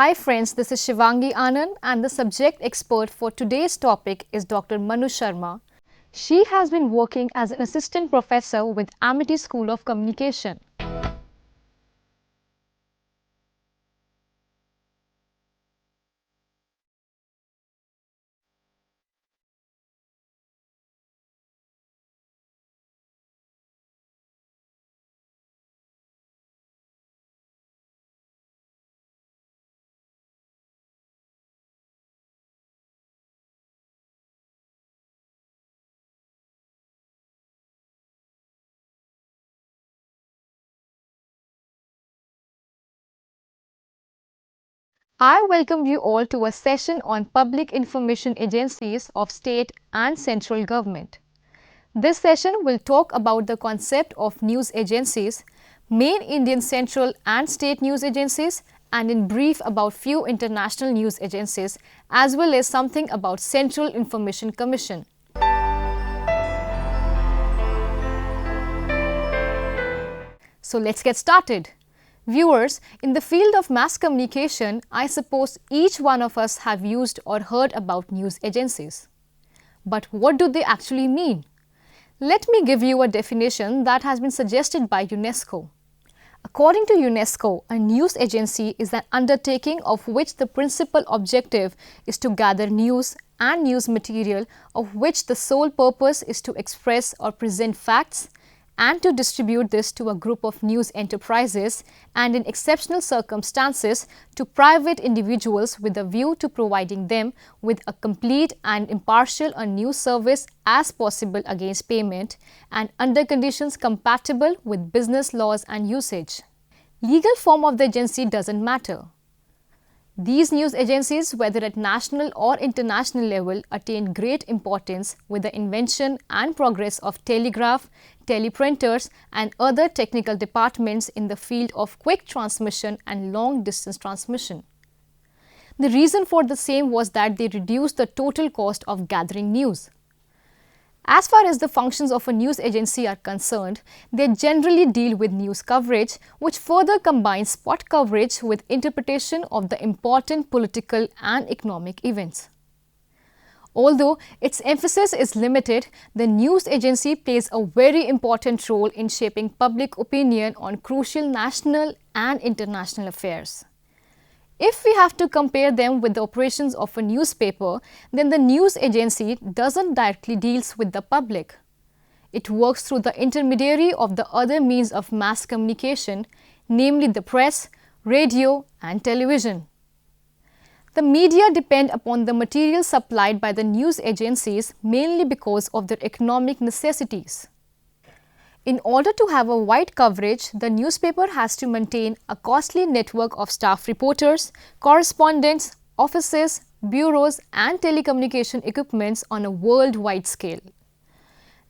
Hi friends, this is Shivangi Anand and the subject expert for today's topic is Dr. Manu Sharma. She has been working as an assistant professor with Amity School of Communication. I welcome you all to a session on public information agencies of state and central government. This session will talk about the concept of news agencies, main Indian central and state news agencies, and in brief about few international news agencies, as well as something about Central Information Commission. So let's get started. Viewers, in the field of mass communication, I suppose each one of us have used or heard about news agencies. But what do they actually mean? Let me give you a definition that has been suggested by UNESCO. According to UNESCO, a news agency is an undertaking of which the principal objective is to gather news and news material of which the sole purpose is to express or present facts and to distribute this to a group of news enterprises and in exceptional circumstances to private individuals with a view to providing them with a complete and impartial a news service as possible against payment and under conditions compatible with business laws and usage. Legal form of the agency doesn't matter. These news agencies, whether at national or international level, attained great importance with the invention and progress of telegraph, teleprinters and other technical departments in the field of quick transmission and long distance transmission. The reason for the same was that they reduced the total cost of gathering news. As far as the functions of a news agency are concerned, they generally deal with news coverage, which further combines spot coverage with interpretation of the important political and economic events. Although its emphasis is limited, the news agency plays a very important role in shaping public opinion on crucial national and international affairs. If we have to compare them with the operations of a newspaper, then the news agency doesn't directly deal with the public. It works through the intermediary of the other means of mass communication, namely the press, radio and television. The media depend upon the material supplied by the news agencies mainly because of their economic necessities. In order to have a wide coverage, the newspaper has to maintain a costly network of staff reporters, correspondents, offices, bureaus and telecommunication equipments on a worldwide scale.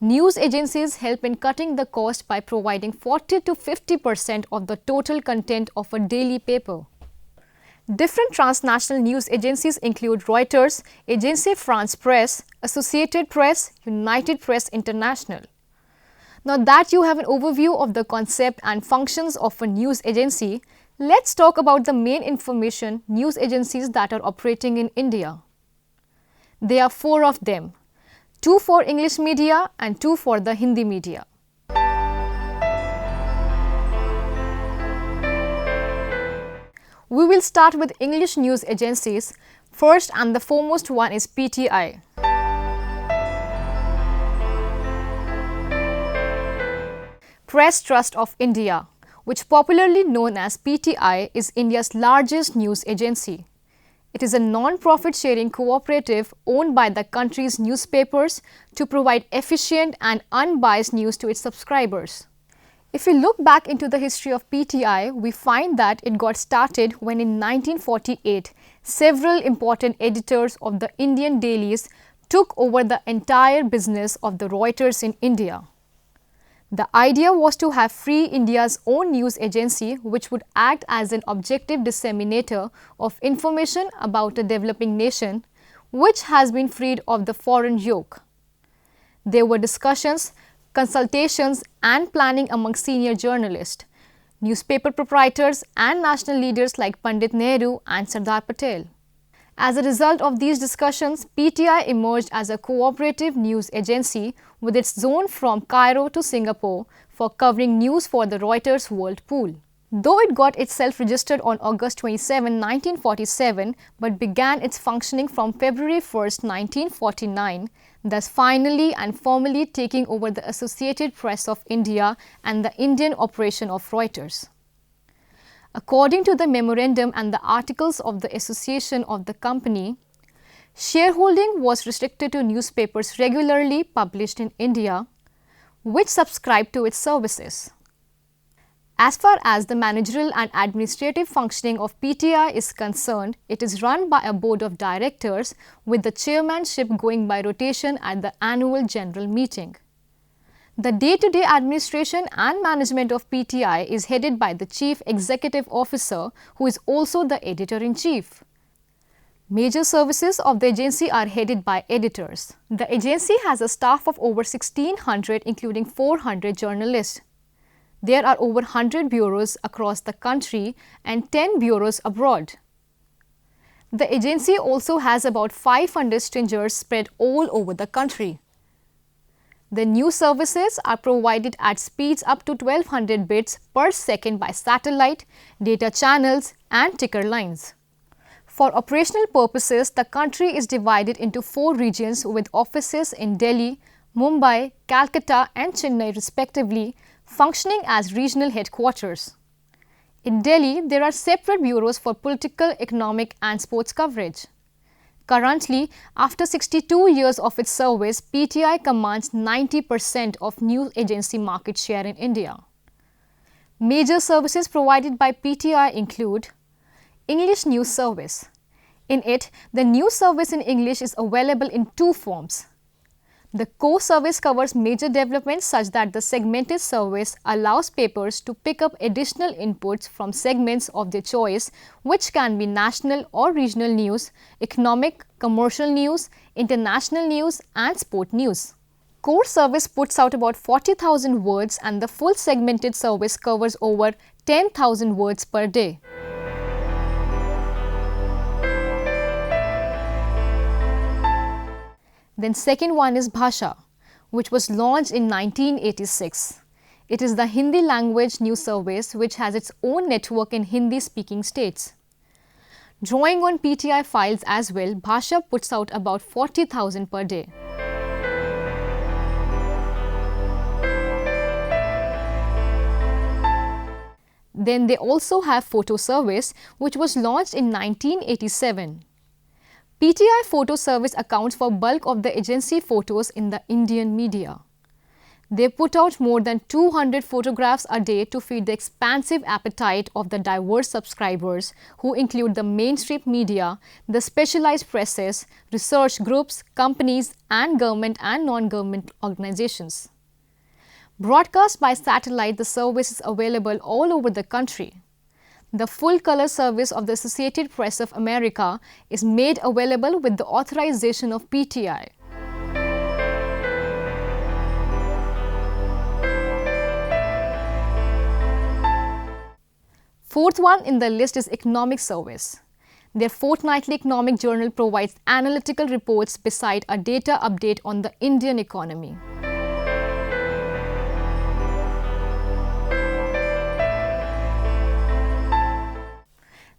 News agencies help in cutting the cost by providing 40 to 50% of the total content of a daily paper. Different transnational news agencies include Reuters, Agence France Presse, Associated Press, United Press International. Now that you have an overview of the concept and functions of a news agency, let's talk about the main information news agencies that are operating in India. There are 4 of them, 2 for English media and 2 for the Hindi media. We will start with English news agencies. First and the foremost one is PTI. Press Trust of India, which popularly known as PTI, is India's largest news agency. It is a non-profit sharing cooperative owned by the country's newspapers to provide efficient and unbiased news to its subscribers. If we look back into the history of PTI, we find that it got started when in 1948, several important editors of the Indian dailies took over the entire business of the Reuters in India. The idea was to have free India's own news agency which would act as an objective disseminator of information about a developing nation which has been freed of the foreign yoke. There were discussions, consultations and planning among senior journalists. newspaper proprietors and national leaders like Pandit Nehru and Sardar Patel. As a result of these discussions, PTI emerged as a cooperative news agency with its zone from Cairo to Singapore for covering news for the Reuters World Pool. Though it got itself registered on August 27, 1947, but began its functioning from February 1, 1949, thus finally and formally taking over the Associated Press of India and the Indian operation of Reuters. According to the memorandum and the articles of the association of the company, shareholding was restricted to newspapers regularly published in India, which subscribed to its services. As far as the managerial and administrative functioning of PTI is concerned, it is run by a board of directors with the chairmanship going by rotation at the annual general meeting. The day-to-day administration and management of PTI is headed by the Chief Executive Officer, who is also the Editor-in-Chief. Major services of the agency are headed by editors. The agency has a staff of over 1,600, including 400 journalists. There are over 100 bureaus across the country and 10 bureaus abroad. The agency also has about 500 stringers spread all over the country. The news services are provided at speeds up to 1200 bits per second by satellite, data channels and ticker lines. For operational purposes, the country is divided into 4 regions with offices in Delhi, Mumbai, Calcutta and Chennai respectively, functioning as regional headquarters. In Delhi, there are separate bureaus for political, economic and sports coverage. Currently, after 62 years of its service, PTI commands 90% of news agency market share in India. Major services provided by PTI include English News Service. In it, the news service in English is available in 2 forms. The core service covers major developments such that the segmented service allows papers to pick up additional inputs from segments of their choice, which can be national or regional news, economic, commercial news, international news and sport news. Core service puts out about 40,000 words and the full segmented service covers over 10,000 words per day. Then second one is Bhasha, which was launched in 1986. It is the Hindi language news service which has its own network in Hindi speaking states. Drawing on PTI files as well, Bhasha puts out about 40,000 per day. Then they also have photo service, which was launched in 1987. PTI photo service accounts for bulk of the agency photos in the Indian media. They put out more than 200 photographs a day to feed the expansive appetite of the diverse subscribers, who include the mainstream media, the specialized presses, research groups, companies and government and non-government organizations. Broadcast by satellite, the service is available all over the country. The full-color service of the Associated Press of America is made available with the authorization of PTI. Fourth one in the list is Economic Service. Their fortnightly economic journal provides analytical reports beside a data update on the Indian economy.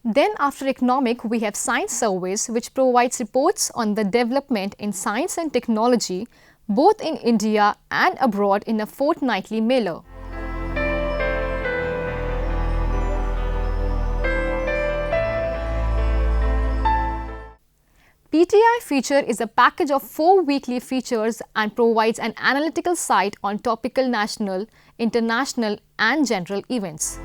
Then after economic, we have Science Service, which provides reports on the development in science and technology both in India and abroad in a fortnightly mailer. PTI Feature is a package of 4 weekly features and provides an analytical site on topical national, international and general events.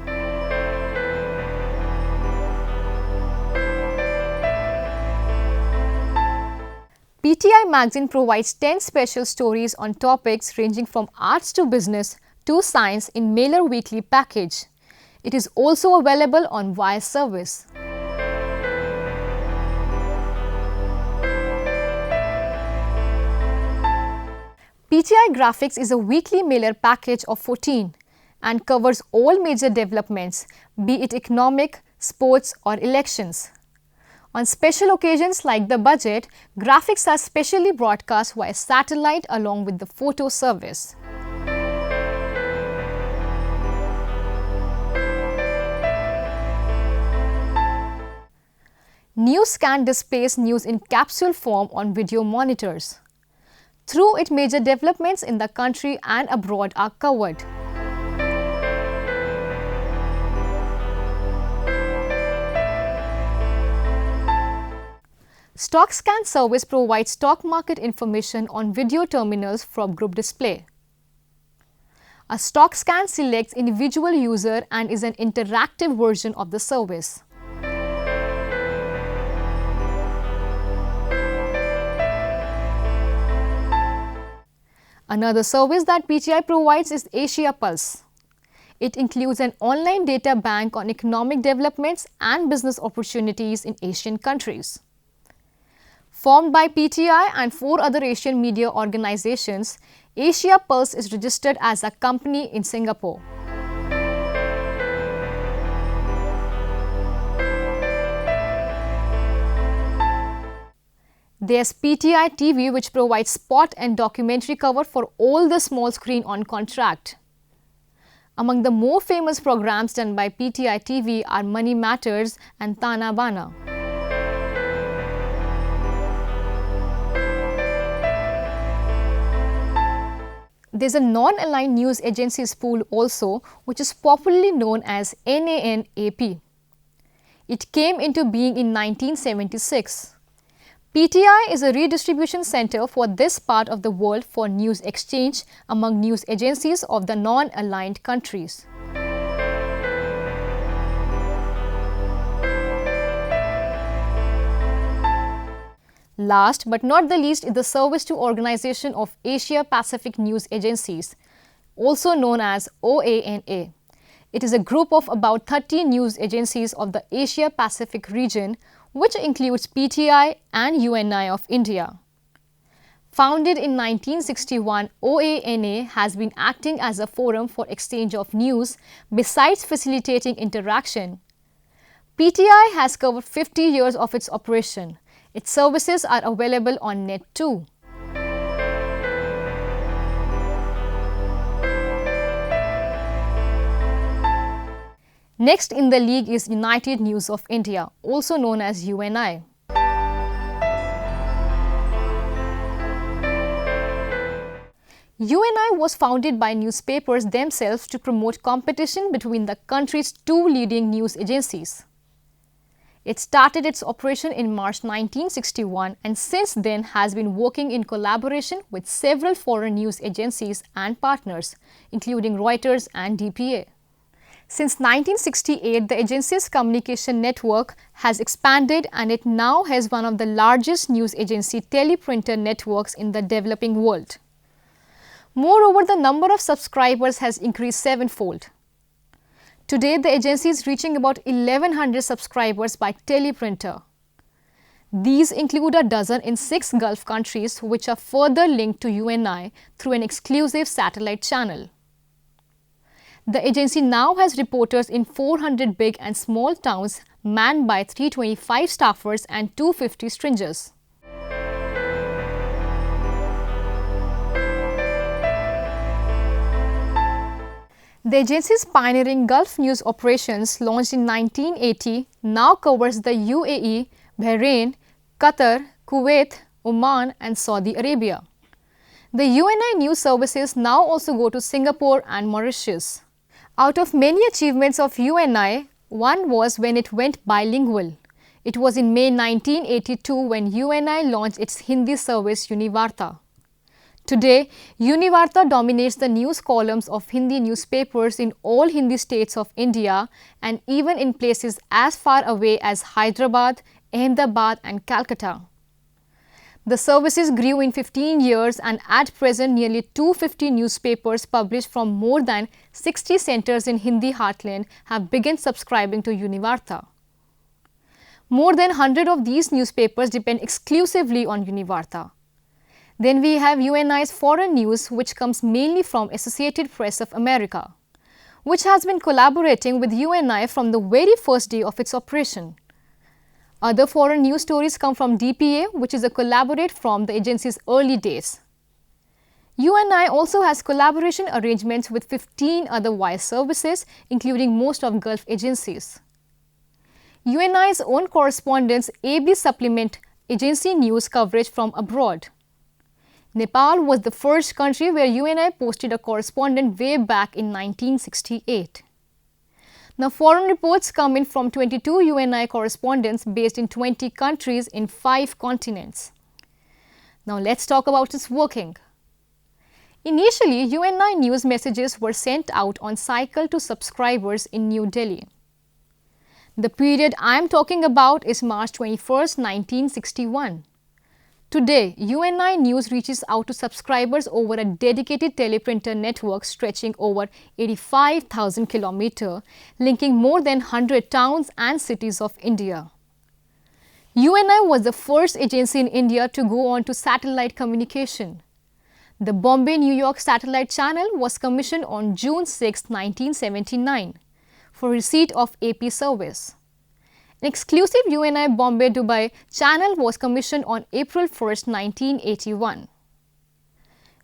PTI Magazine provides 10 special stories on topics ranging from arts to business to science in mailer weekly package. It is also available on wire service. PTI Graphics is a weekly mailer package of 14 and covers all major developments, be it economic, sports or elections. On special occasions like the budget, graphics are specially broadcast via satellite along with the photo service. NewsScan displays news in capsule form on video monitors. Through it, major developments in the country and abroad are covered. StockScan service provides stock market information on video terminals from group display. A StockScan selects individual user and is an interactive version of the service. Another service that PTI provides is Asia Pulse. It includes an online data bank on economic developments and business opportunities in Asian countries. Formed by PTI and 4 other Asian media organizations, Asia Pulse is registered as a company in Singapore. There's PTI TV, which provides spot and documentary cover for all the small screen on contract. Among the more famous programs done by PTI TV are Money Matters and Tana Bana. There's a non-aligned news agency spool also, which is popularly known as NANAP. It came into being in 1976. PTI is a redistribution center for this part of the world for news exchange among news agencies of the non-aligned countries. Last but not the least is the Service to Organization of Asia Pacific News Agencies, also known as OANA. It is a group of about 30 news agencies of the Asia Pacific region, which includes PTI and UNI of India. Founded in 1961, OANA has been acting as a forum for exchange of news besides facilitating interaction. PTI has covered 50 years of its operation. Its services are available on net too. Next in the league is United News of India, also known as UNI. UNI was founded by newspapers themselves to promote competition between the country's 2 leading news agencies. It started its operation in March 1961 and since then has been working in collaboration with several foreign news agencies and partners, including Reuters and DPA. Since 1968, the agency's communication network has expanded and it now has one of the largest news agency teleprinter networks in the developing world. Moreover, the number of subscribers has increased 7-fold. Today, the agency is reaching about 1100 subscribers by teleprinter. These include a dozen in 6 Gulf countries, which are further linked to UNI through an exclusive satellite channel. The agency now has reporters in 400 big and small towns manned by 325 staffers and 250 stringers. The agency's pioneering Gulf news operations, launched in 1980, now covers the UAE, Bahrain, Qatar, Kuwait, Oman and Saudi Arabia. The UNI news services now also go to Singapore and Mauritius. Out of many achievements of UNI, one was when it went bilingual. It was in May 1982 when UNI launched its Hindi service Univarta. Today, Univarta dominates the news columns of Hindi newspapers in all Hindi states of India and even in places as far away as Hyderabad, Ahmedabad and Calcutta. The services grew in 15 years and at present nearly 250 newspapers published from more than 60 centers in Hindi heartland have begun subscribing to Univarta. More than 100 of these newspapers depend exclusively on Univarta. Then we have UNI's foreign news, which comes mainly from Associated Press of America. which has been collaborating with UNI from the very first day of its operation. Other foreign news stories come from DPA, which is a collaborate from the agency's early days. UNI also has collaboration arrangements with 15 other wire services, including most of Gulf agencies. UNI's own correspondents ably supplement agency news coverage from abroad. Nepal was the first country where UNI posted a correspondent way back in 1968. Now, foreign reports come in from 22 UNI correspondents based in 20 countries in 5 continents. Now, let's talk about its working. Initially, UNI news messages were sent out on cycle to subscribers in New Delhi. The period I am talking about is March 21, 1961. Today, UNI News reaches out to subscribers over a dedicated teleprinter network stretching over 85,000 km, linking more than 100 towns and cities of India. UNI was the first agency in India to go on to satellite communication. The Bombay-New York satellite channel was commissioned on June 6, 1979 for receipt of AP service. An exclusive UNI Bombay-Dubai channel was commissioned on April 1, 1981.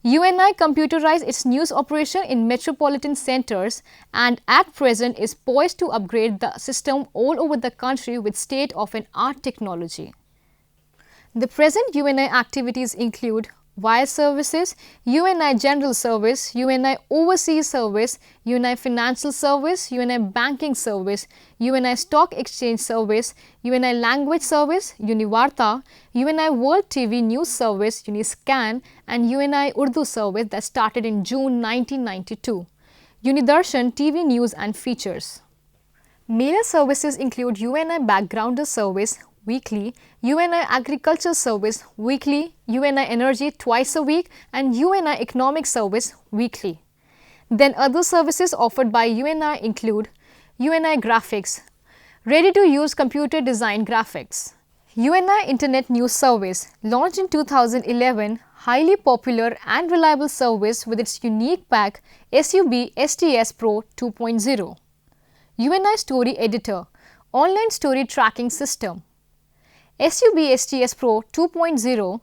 UNI computerized its news operation in metropolitan centers and at present is poised to upgrade the system all over the country with state-of-the-art technology. The present UNI activities include wire services, UNI General Service, UNI Overseas Service, UNI Financial Service, UNI Banking Service, UNI Stock Exchange Service, UNI Language Service, Univarta, UNI World TV News Service, Uniscan and UNI Urdu Service that started in June 1992, Unidarshan TV News and Features. Mailer services include UNI Backgrounder Service, weekly, UNI Agriculture Service weekly, UNI Energy twice a week and UNI Economic Service weekly. Then other services offered by UNI include UNI Graphics, ready-to-use computer design graphics. UNI Internet News Service, launched in 2011, highly popular and reliable service with its unique pack SUB STS Pro 2.0. UNI Story Editor, online story tracking system. SUB STS Pro 2.0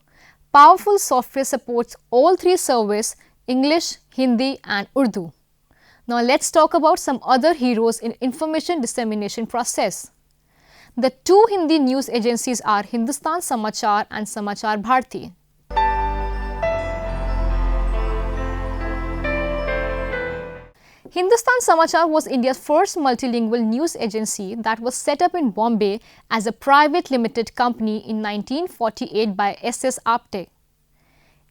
powerful software supports all 3 services English, Hindi and Urdu. Now let's talk about some other heroes in information dissemination process. The 2 Hindi news agencies are Hindustan Samachar and Samachar Bharti. Hindustan Samachar was India's first multilingual news agency that was set up in Bombay as a private limited company in 1948 by S.S. Apte.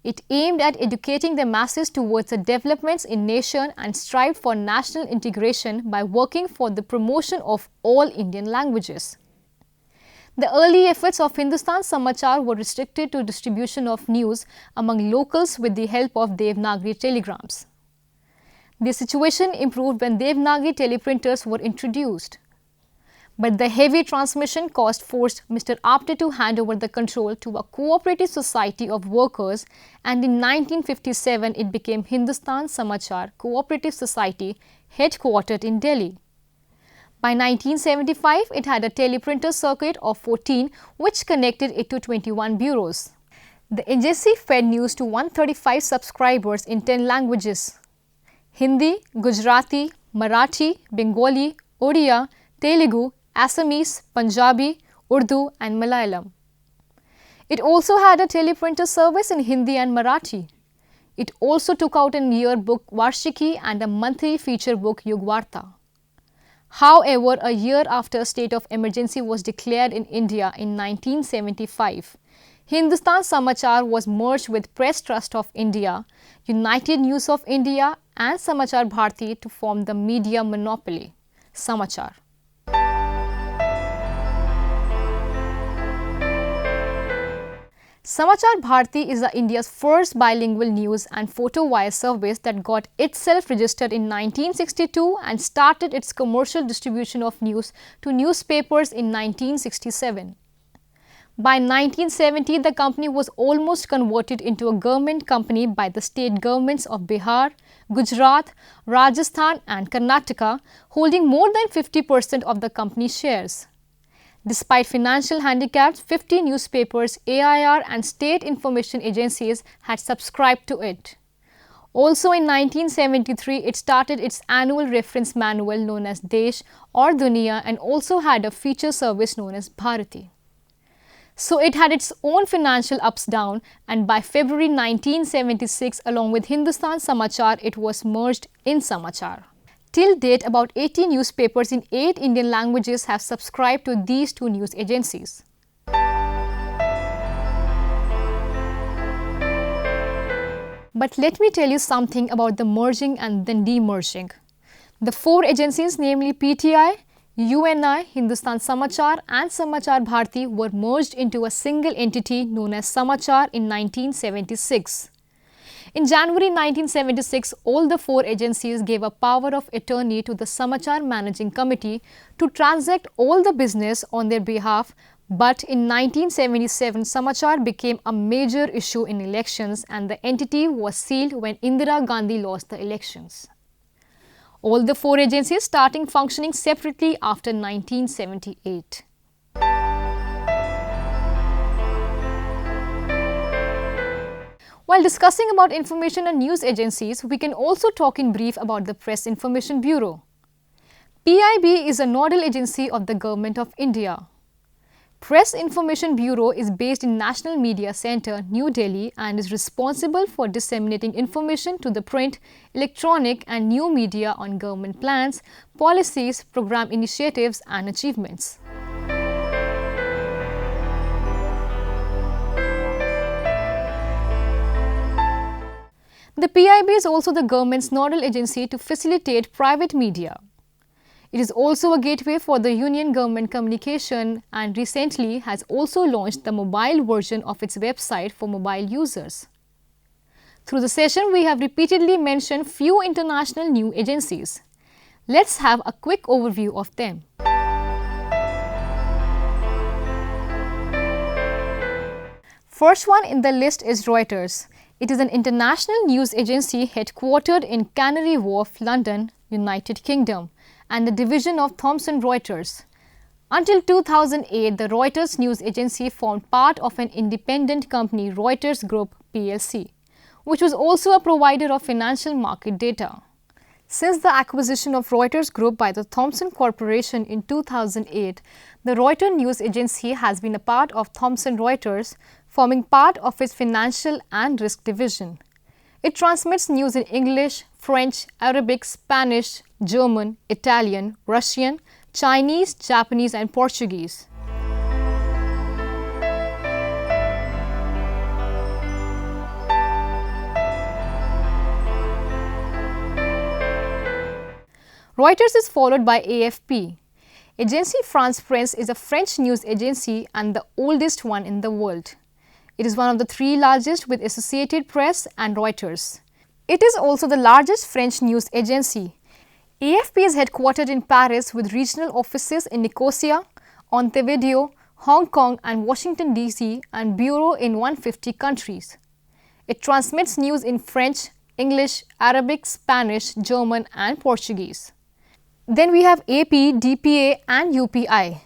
It aimed at educating the masses towards the developments in nation and strived for national integration by working for the promotion of all Indian languages. The early efforts of Hindustan Samachar were restricted to distribution of news among locals with the help of Devanagari telegrams. The situation improved when Devanagari teleprinters were introduced. But the heavy transmission cost forced Mr. Apte to hand over the control to a cooperative society of workers and in 1957 it became Hindustan Samachar Cooperative Society headquartered in Delhi. By 1975, it had a teleprinter circuit of 14 which connected it to 21 bureaus. The agency fed news to 135 subscribers in 10 languages: Hindi, Gujarati, Marathi, Bengali, Odia, Telugu, Assamese, Punjabi, Urdu and Malayalam. It also had a teleprinter service in Hindi and Marathi. It also took out a yearbook Varshiki and a monthly feature book Yugvarta. However, a year after a state of emergency was declared in India in 1975, Hindustan Samachar was merged with Press Trust of India, United News of India and Samachar Bharti to form the media monopoly, Samachar. Samachar Bharti is India's first bilingual news and photo wire service that got itself registered in 1962 and started its commercial distribution of news to newspapers in 1967. By 1970, the company was almost converted into a government company by the state governments of Bihar, Gujarat, Rajasthan and Karnataka, holding more than 50% of the company's shares. Despite financial handicaps, 50 newspapers, AIR and state information agencies had subscribed to it. Also in 1973, it started its annual reference manual known as Desh or Duniya and also had a feature service known as Bharati. So it had its own financial ups down, and by February 1976, along with Hindustan Samachar, it was merged in Samachar. Till date, about 80 newspapers in 8 Indian languages have subscribed to these two news agencies. But let me tell you something about the merging and then demerging. The 4 agencies, namely PTI, UNI, Hindustan Samachar and Samachar Bharati were merged into a single entity known as Samachar in 1976. In January 1976, all the 4 agencies gave a power of attorney to the Samachar Managing Committee to transact all the business on their behalf. But in 1977, Samachar became a major issue in elections and the entity was sealed when Indira Gandhi lost the elections. All the 4 agencies starting functioning separately after 1978. While discussing about information and news agencies, we can also talk in brief about the Press Information Bureau. PIB is a nodal agency of the Government of India. Press Information Bureau is based in National Media Centre, New Delhi and is responsible for disseminating information to the print, electronic and new media on government plans, policies, program initiatives and achievements. The PIB is also the government's nodal agency to facilitate private media. It is also a gateway for the Union Government communication and recently has also launched the mobile version of its website for mobile users. Through the session, we have repeatedly mentioned few international new agencies. Let's have a quick overview of them. First one in the list is Reuters. It is an international news agency headquartered in Canary Wharf, London, United Kingdom, and a division of Thomson Reuters. Until 2008, the Reuters news agency formed part of an independent company, Reuters Group plc, which was also a provider of financial market data. Since the acquisition of Reuters Group by the Thomson Corporation in 2008, the Reuters news agency has been a part of Thomson Reuters, forming part of its financial and risk division. It transmits news in English, French, Arabic, Spanish, German, Italian, Russian, Chinese, Japanese and Portuguese. Reuters is followed by AFP. Agence France Presse is a French news agency and the oldest one in the world. It is one of the 3 largest with Associated Press and Reuters. It is also the largest French news agency. AFP is headquartered in Paris with regional offices in Nicosia, Montevideo, Hong Kong and Washington DC and bureau in 150 countries. It transmits news in French, English, Arabic, Spanish, German and Portuguese. Then we have AP, DPA and UPI.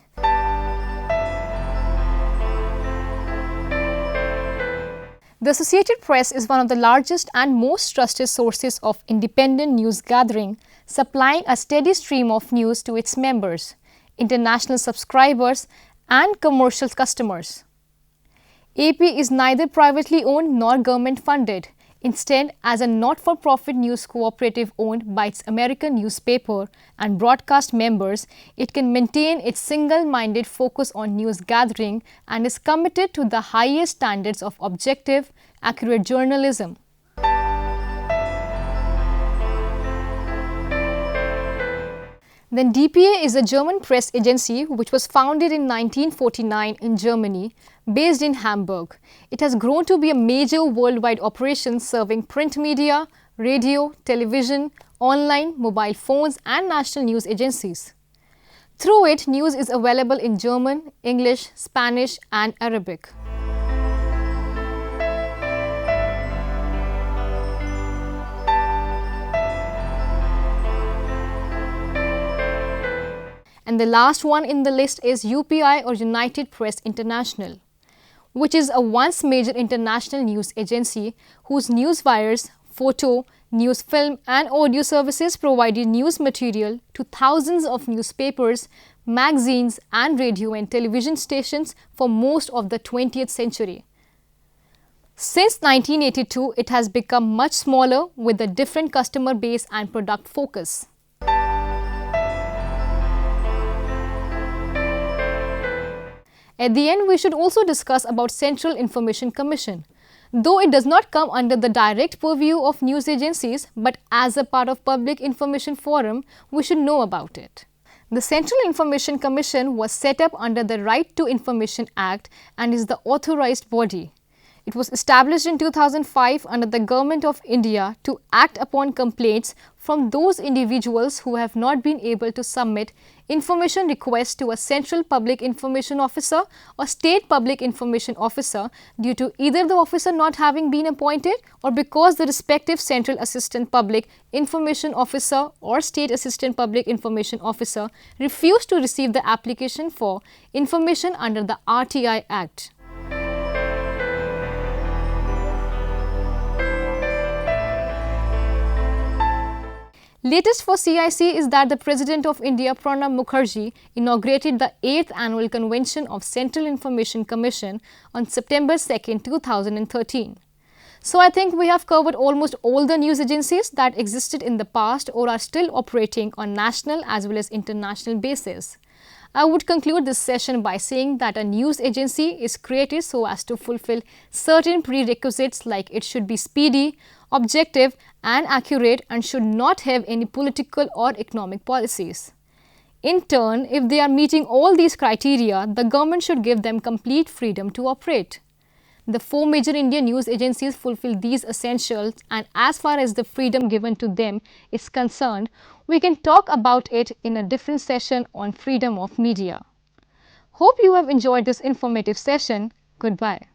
The Associated Press is one of the largest and most trusted sources of independent news gathering, supplying a steady stream of news to its members, international subscribers and commercial customers. AP is neither privately owned nor government funded. Instead, as a not-for-profit news cooperative owned by its American newspaper and broadcast members, it can maintain its single-minded focus on news gathering and is committed to the highest standards of objective, accurate journalism. Then DPA is a German press agency which was founded in 1949 in Germany, based in Hamburg. It has grown to be a major worldwide operation serving print media, radio, television, online, mobile phones and national news agencies. Through it, news is available in German, English, Spanish and Arabic. And the last one in the list is UPI or United Press International, which is a once major international news agency whose news wires, photo, news film and audio services provided news material to thousands of newspapers, magazines and radio and television stations for most of the 20th century. Since 1982, it has become much smaller with a different customer base and product focus. At the end, we should also discuss about Central Information Commission. Though it does not come under the direct purview of news agencies, but as a part of Public Information Forum, we should know about it. The Central Information Commission was set up under the Right to Information Act and is the authorized body. It was established in 2005 under the Government of India to act upon complaints from those individuals who have not been able to submit information requests to a Central Public Information Officer or State Public Information Officer due to either the officer not having been appointed or because the respective Central Assistant Public Information Officer or State Assistant Public Information Officer refused to receive the application for information under the RTI Act. Latest for CIC is that the President of India, Pranab Mukherjee, inaugurated the 8th Annual Convention of Central Information Commission on September 2, 2013. So I think we have covered almost all the news agencies that existed in the past or are still operating on national as well as international basis. I would conclude this session by saying that a news agency is created so as to fulfill certain prerequisites like it should be speedy, objective and accurate and should not have any political or economic policies. In turn, if they are meeting all these criteria, the government should give them complete freedom to operate. The 4 major Indian news agencies fulfill these essentials, and as far as the freedom given to them is concerned, we can talk about it in a different session on freedom of media. Hope you have enjoyed this informative session. Goodbye.